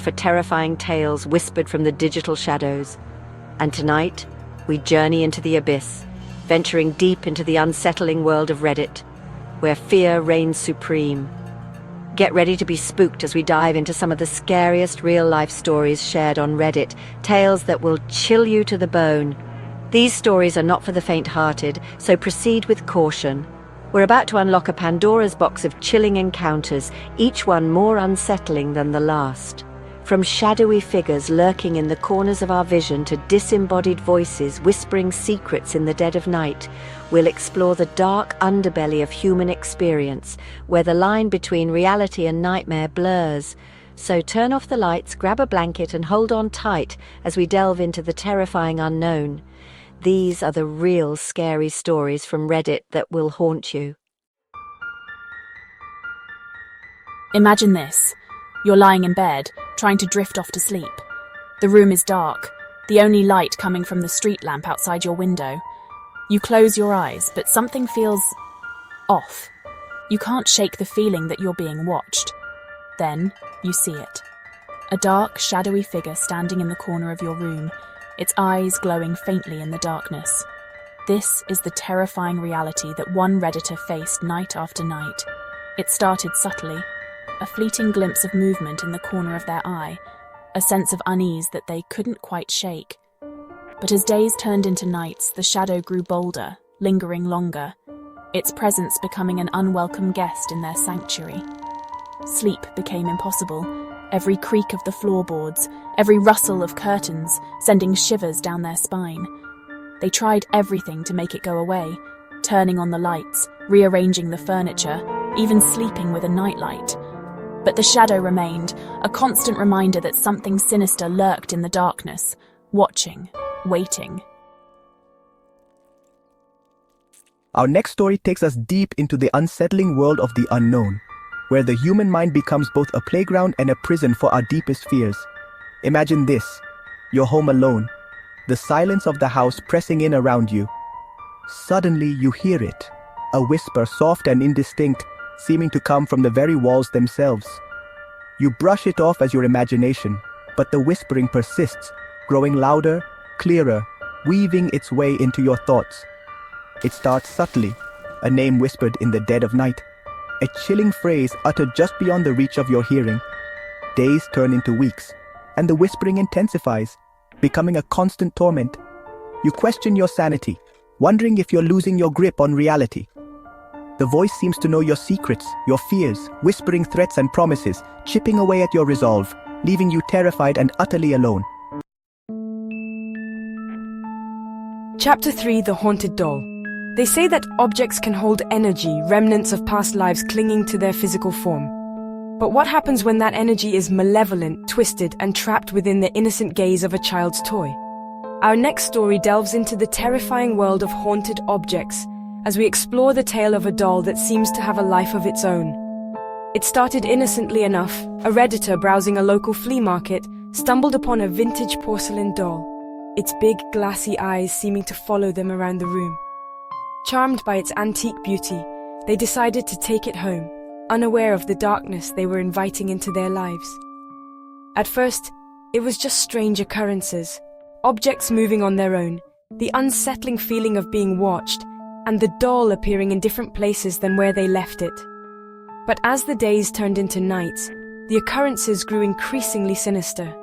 for terrifying tales whispered from the digital shadows. And tonight, we journey into the abyss, venturing deep into the unsettling world of Reddit, where fear reigns supreme. Get ready to be spooked as we dive into some of the scariest real-life stories shared on Reddit, tales that will chill you to the bone. These stories are not for the faint-hearted, so proceed with caution. We're about to unlock a Pandora's box of chilling encounters, each one more unsettling than the last. From shadowy figures lurking in the corners of our vision to disembodied voices whispering secrets in the dead of night, we'll explore the dark underbelly of human experience, where the line between reality and nightmare blurs. So turn off the lights, grab a blanket, and hold on tight as we delve into the terrifying unknown. These are the real scary stories from Reddit that will haunt you. Imagine this. You're lying in bed, trying to drift off to sleep. The room is dark, the only light coming from the street lamp outside your window. You close your eyes, but something feels off. You can't shake the feeling that you're being watched. Then you see it. A dark, shadowy figure standing in the corner of your room, its eyes glowing faintly in the darkness. This is the terrifying reality that one Redditor faced night after night. It started subtly, a fleeting glimpse of movement in the corner of their eye, a sense of unease that they couldn't quite shake. But as days turned into nights, the shadow grew bolder, lingering longer, its presence becoming an unwelcome guest in their sanctuary. Sleep became impossible, every creak of the floorboards, every rustle of curtains, sending shivers down their spine. They tried everything to make it go away, turning on the lights, rearranging the furniture, even sleeping with a nightlight. But the shadow remained, a constant reminder that something sinister lurked in the darkness, watching, waiting. Our next story takes us deep into the unsettling world of the unknown, where the human mind becomes both a playground and a prison for our deepest fears. Imagine this: you're home alone, the silence of the house pressing in around you. Suddenly you hear it, a whisper soft and indistinct, seeming to come from the very walls themselves. You brush it off as your imagination, but the whispering persists, growing louder, clearer, weaving its way into your thoughts. It starts subtly, a name whispered in the dead of night, a chilling phrase uttered just beyond the reach of your hearing. Days turn into weeks, and the whispering intensifies, becoming a constant torment. You question your sanity, wondering if you're losing your grip on reality. The voice seems to know your secrets, your fears, whispering threats and promises, chipping away at your resolve, leaving you terrified and utterly alone. Chapter 3: The Haunted Doll. They say that objects can hold energy, remnants of past lives clinging to their physical form. But what happens when that energy is malevolent, twisted, and trapped within the innocent gaze of a child's toy? Our next story delves into the terrifying world of haunted objects, as we explore the tale of a doll that seems to have a life of its own. It started innocently enough. A Redditor browsing a local flea market stumbled upon a vintage porcelain doll, its big glassy eyes seeming to follow them around the room. Charmed by its antique beauty, they decided to take it home, unaware of the darkness they were inviting into their lives. At first, it was just strange occurrences, objects moving on their own, the unsettling feeling of being watched, and the doll appearing in different places than where they left it. But as the days turned into nights, the occurrences grew increasingly sinister.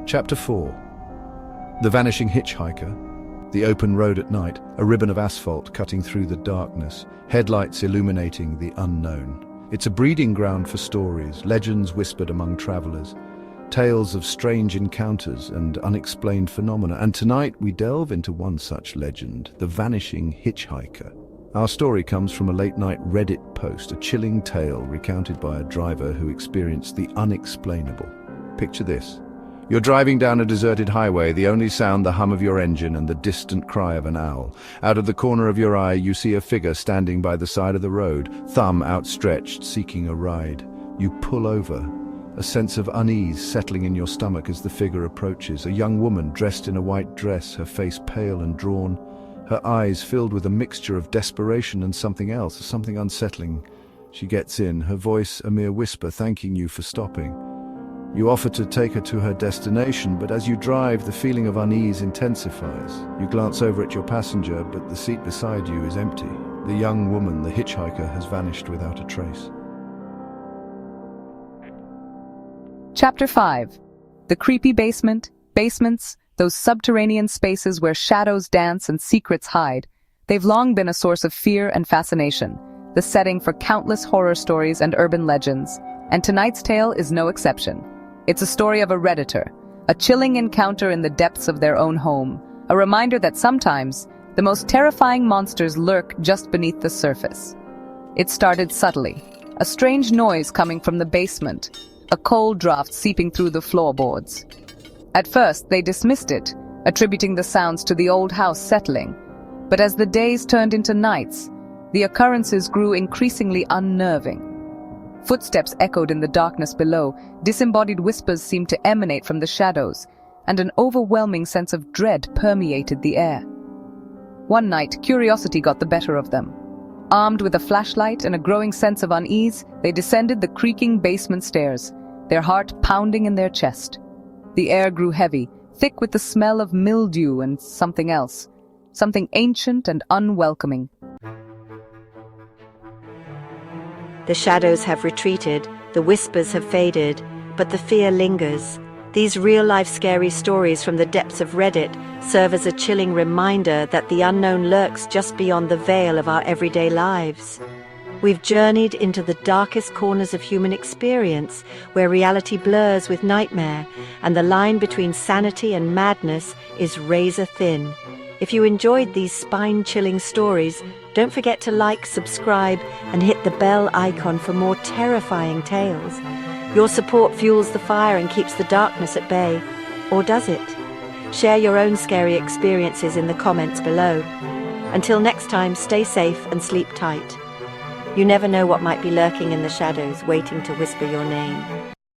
Chapter 4. The Vanishing Hitchhiker. The open road at night, a ribbon of asphalt cutting through the darkness, headlights illuminating the unknown. It's a breeding ground for stories, legends whispered among travelers, tales of strange encounters and unexplained phenomena. And tonight we delve into one such legend, the Vanishing Hitchhiker. Our story comes from a late-night Reddit post, a chilling tale recounted by a driver who experienced the unexplainable. Picture this. You're driving down a deserted highway, the only sound the hum of your engine and the distant cry of an owl. Out of the corner of your eye, you see a figure standing by the side of the road, thumb outstretched, seeking a ride. You pull over, a sense of unease settling in your stomach as the figure approaches. A young woman dressed in a white dress, her face pale and drawn, her eyes filled with a mixture of desperation and something else, something unsettling. She gets in, her voice a mere whisper thanking you for stopping. You offer to take her to her destination, but as you drive, the feeling of unease intensifies. You glance over at your passenger, but the seat beside you is empty. The young woman, the hitchhiker, has vanished without a trace. Chapter 5. The creepy basements, those subterranean spaces where shadows dance and secrets hide. They've long been a source of fear and fascination, the setting for countless horror stories and urban legends, and tonight's tale is no exception. It's a story of a redditor, a chilling encounter in the depths of their own home, a reminder that sometimes the most terrifying monsters lurk just beneath the surface. It started subtly, a strange noise coming from the basement, a cold draft seeping through the floorboards. At first, they dismissed it, attributing the sounds to the old house settling. But as the days turned into nights, the occurrences grew increasingly unnerving. Footsteps echoed in the darkness below, disembodied whispers seemed to emanate from the shadows, and an overwhelming sense of dread permeated the air. One night, curiosity got the better of them. Armed with a flashlight and a growing sense of unease, they descended the creaking basement stairs, their heart pounding in their chest. The air grew heavy, thick with the smell of mildew and something else, something ancient and unwelcoming. The shadows have retreated, the whispers have faded, but the fear lingers. These real-life scary stories from the depths of Reddit serve as a chilling reminder that the unknown lurks just beyond the veil of our everyday lives. We've journeyed into the darkest corners of human experience, where reality blurs with nightmare, and the line between sanity and madness is razor thin. If you enjoyed these spine-chilling stories, don't forget to like, subscribe, and hit the bell icon for more terrifying tales. Your support fuels the fire and keeps the darkness at bay. Or does it? Share your own scary experiences in the comments below. Until next time, stay safe and sleep tight. You never know what might be lurking in the shadows, waiting to whisper your name.